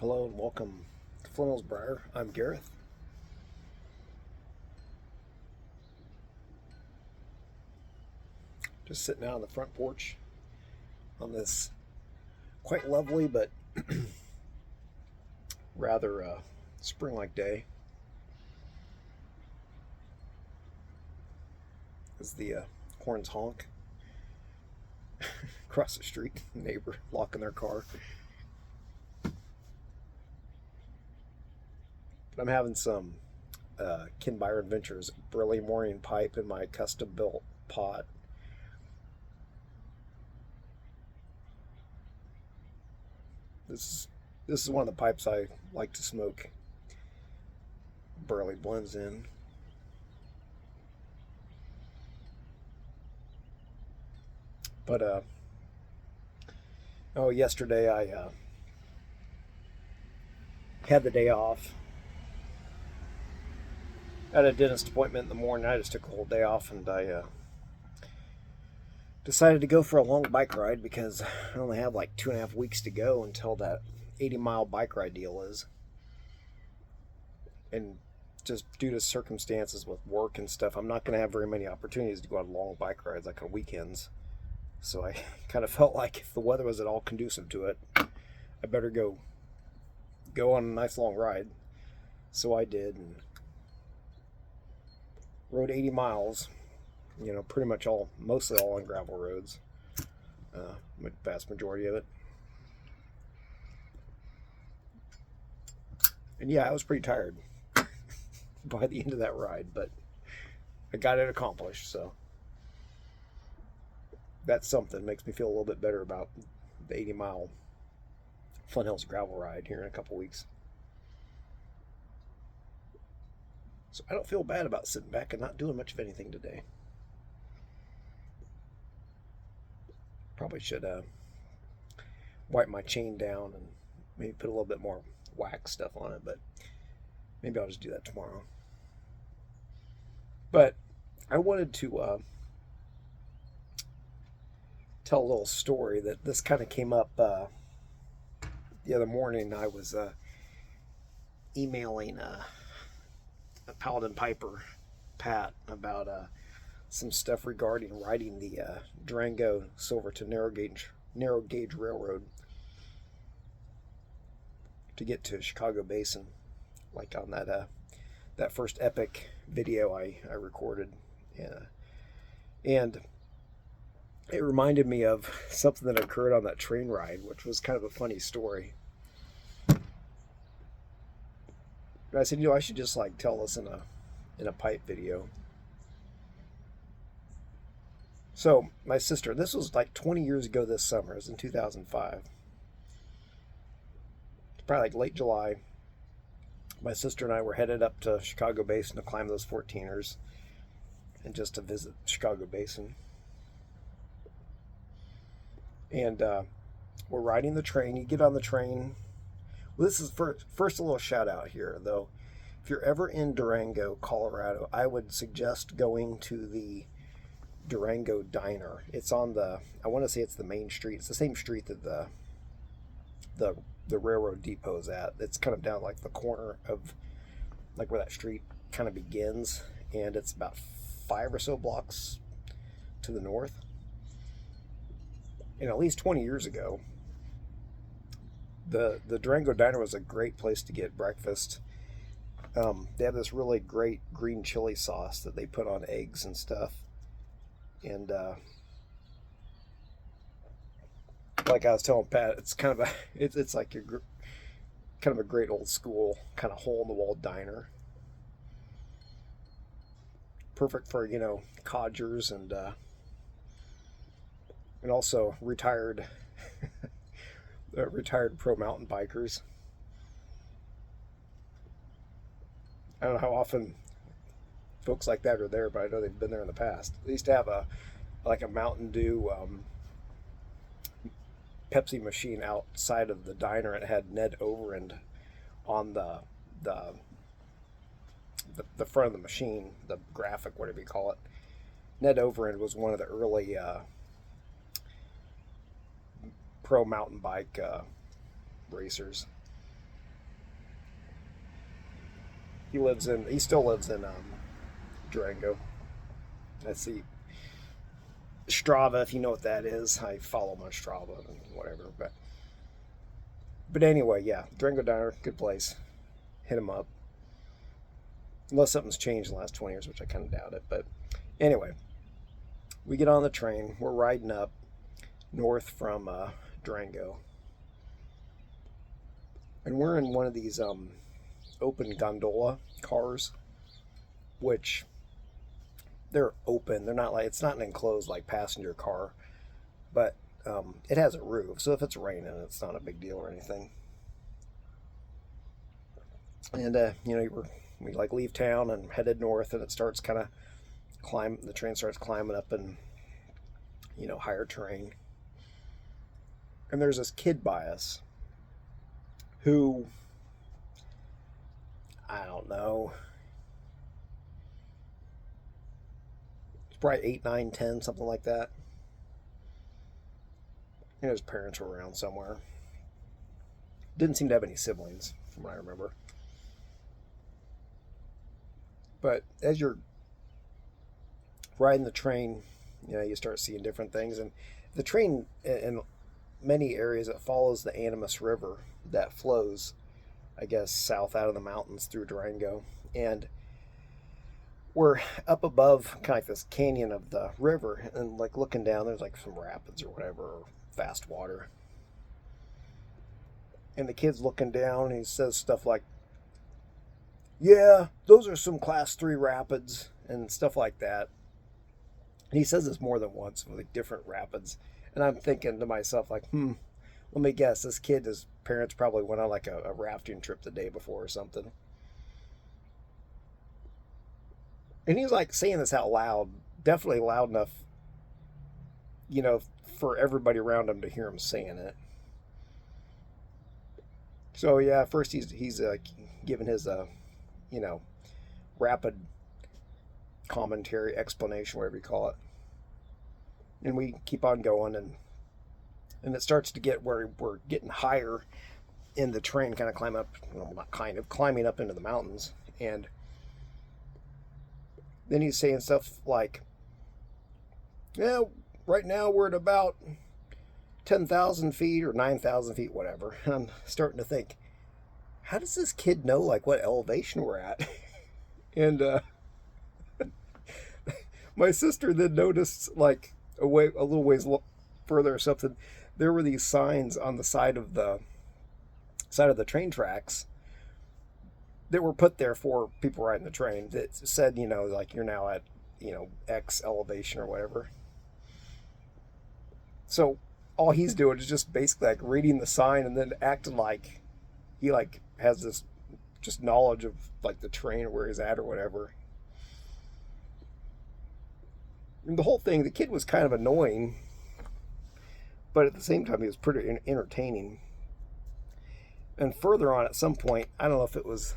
Hello and welcome to Flannelsbriar. I'm Gareth. Just sitting out on the front porch on this quite lovely but rather spring-like day. As the horns honk across the street, neighbor locking their car. But I'm having some Ken Byron Ventures early morning pipe in my custom built pot. This is one of the pipes I like to smoke burley blends in. But yesterday I had the day off. I had a dentist appointment in the morning. I just took a whole day off, and I decided to go for a long bike ride because I only have like 2.5 weeks to go until that 80-mile bike ride deal is. And just due to circumstances with work and stuff, I'm not going to have very many opportunities to go on long bike rides like on weekends. So I kind of felt like if the weather was at all conducive to it, I better go on a nice long ride. So I did, and rode 80 miles, pretty much mostly all on gravel roads, vast majority of it. And yeah, I was pretty tired by the end of that ride, but I got it accomplished, so that's something. Makes me feel a little bit better about the 80-mile Fun Hills gravel ride here in a couple weeks. So I don't feel bad about sitting back and not doing much of anything today. Probably should wipe my chain down and maybe put a little bit more wax stuff on it, but maybe I'll just do that tomorrow. But I wanted to tell a little story that this kind of came up the other morning. I was emailing Paladin Piper, Pat, about some stuff regarding riding the Durango-Silverton Narrow Gauge Railroad to get to Chicago Basin, like on that first epic video I recorded. And it reminded me of something that occurred on that train ride, which was kind of a funny story. And I said, I should just tell this in a pipe video. So my sister, this was 20 years ago this summer. It was in 2005. It's probably late July. My sister and I were headed up to Chicago Basin to climb those 14ers and just to visit Chicago Basin. And we're riding the train. You get on the train. Well, this is first a little shout out here, though. If you're ever in Durango, Colorado, I would suggest going to the Durango Diner. It's on I want to say it's the main street. It's the same street that the railroad depot is at. It's kind of down the corner of where that street kind of begins, and it's about 5 or so blocks to the north. And at least 20 years ago, the Durango Diner was a great place to get breakfast. They have this really great green chili sauce that they put on eggs and stuff. And like I was telling Pat, it's kind of it's like your kind of a great old school kind of hole in the wall diner. Perfect for codgers and also retired pro mountain bikers. I don't know how often folks like that are there, but I know they've been there in the past. They used to have a Mountain Dew Pepsi machine outside of the diner. It had Ned Overend on the front of the machine, the graphic, whatever you call it. Ned Overend was one of the early pro mountain bike racers. He still lives in Durango. I see Strava, if you know what that is. I follow him on Strava and whatever. But anyway, yeah, Durango Diner, good place. Hit him up. Unless something's changed in the last 20 years, which I kind of doubt it. But anyway, we get on the train. We're riding up north from Durango. And we're in one of these open gondola cars, which they're open. They're not like, it's not an enclosed like passenger car, but it has a roof. So if it's raining, it's not a big deal or anything. And we like leave town and headed north, and it starts kind of the train starts climbing up in higher terrain. And there's this kid by us who, I don't know, it's probably 8, 9, 10, something like that. His parents were around somewhere. Didn't seem to have any siblings, from what I remember. But as you're riding the train, you start seeing different things. And the train, in many areas, it follows the Animas River that flows, I guess, south out of the mountains through Durango. And we're up above kind of like this canyon of the river, and like looking down, there's like some rapids or whatever, or fast water. And the kid's looking down, and he says stuff like, "Yeah, those are some class 3 rapids," and stuff like that. And he says this more than once with like different rapids. And I'm thinking to myself, like, let me guess, this kid, his parents probably went on like a rafting trip the day before or something. And he was like saying this out loud, definitely loud enough, for everybody around him to hear him saying it. So yeah, first he's giving his rapid commentary, explanation, whatever you call it. And we keep on going, and it starts to get where we're getting higher in the train, kind of climbing up into the mountains. And then he's saying stuff like, "Yeah, right now we're at about 10,000 feet or 9,000 feet, whatever." And I'm starting to think, how does this kid know like what elevation we're at? And my sister then noticed, like a little ways further or something, there were these signs on the side of the train tracks that were put there for people riding the train that said, like, you're now at, X elevation or whatever. So all he's doing is just basically like reading the sign and then acting like he like has this just knowledge of like the terrain where he's at or whatever. And the whole thing, the kid was kind of annoying, but at the same time he was pretty entertaining. And further on, at some point, I don't know if it was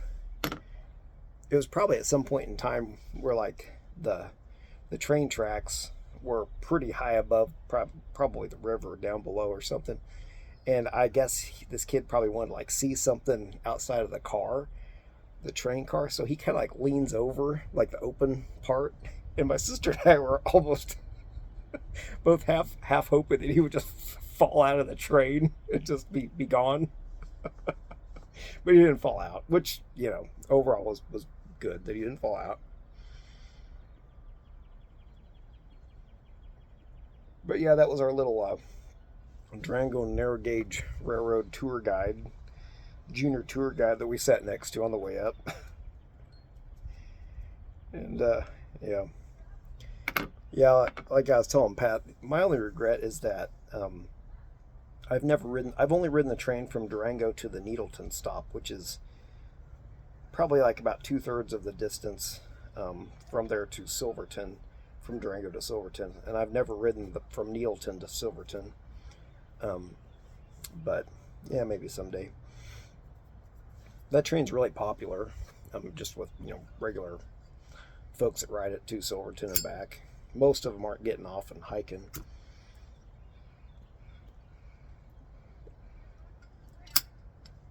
probably at some point in time where like the train tracks were pretty high above probably the river down below or something. And I guess this kid probably wanted to like see something outside of the train car. So he kind of like leans over like the open part. And my sister and I were almost both half hoping that he would just fall out of the train and just be gone. But he didn't fall out, which, overall was good that he didn't fall out. But yeah, that was our little Durango Narrow Gauge Railroad tour guide, junior tour guide that we sat next to on the way up. And yeah, like I was telling Pat, my only regret is that I've only ridden the train from Durango to the Needleton stop, which is probably like about 2/3 of the distance from there to Silverton, from Durango to Silverton. And I've never ridden from Needleton to Silverton. But yeah, maybe someday. That train's really popular, just with regular folks that ride it to Silverton and back. Most of them aren't getting off and hiking.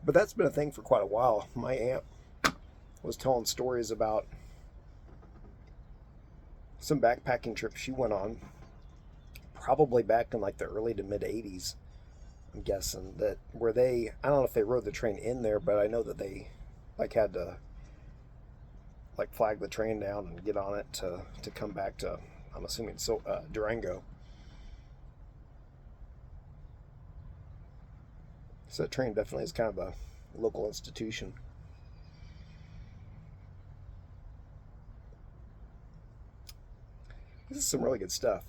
But that's been a thing for quite a while. My aunt was telling stories about some backpacking trip she went on, probably back in like the early to mid 80s. I'm guessing that where they, I don't know if they rode the train in there, but I know that they like had to like flag the train down and get on it to come back to, I'm assuming, so Durango. So that train definitely is kind of a local institution. This is some really good stuff.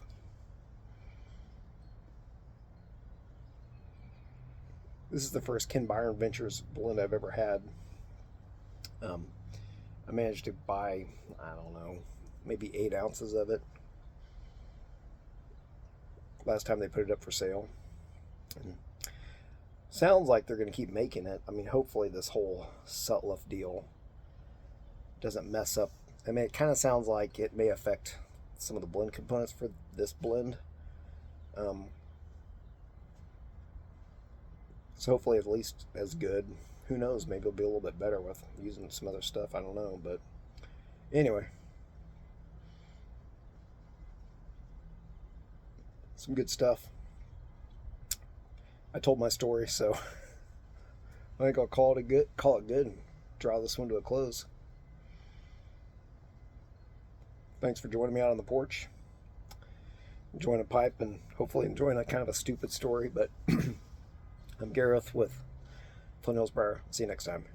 This is the first Ken Byron Ventures blend I've ever had. I managed to buy, I don't know, maybe 8 ounces of it last time they put it up for sale. And sounds like they're going to keep making it. I mean, hopefully this whole Sutliff deal doesn't mess up. I mean, it kind of sounds like it may affect some of the blend components for this blend. So hopefully at least as good. Who knows, maybe it'll be a little bit better with using some other stuff. I don't know, but anyway. Some good stuff. I told my story, so I think I'll call it good and draw this one to a close. Thanks for joining me out on the porch. Enjoying a pipe and hopefully enjoying a kind of a stupid story, but I'm Gareth with Flint Hills Bar. See you next time.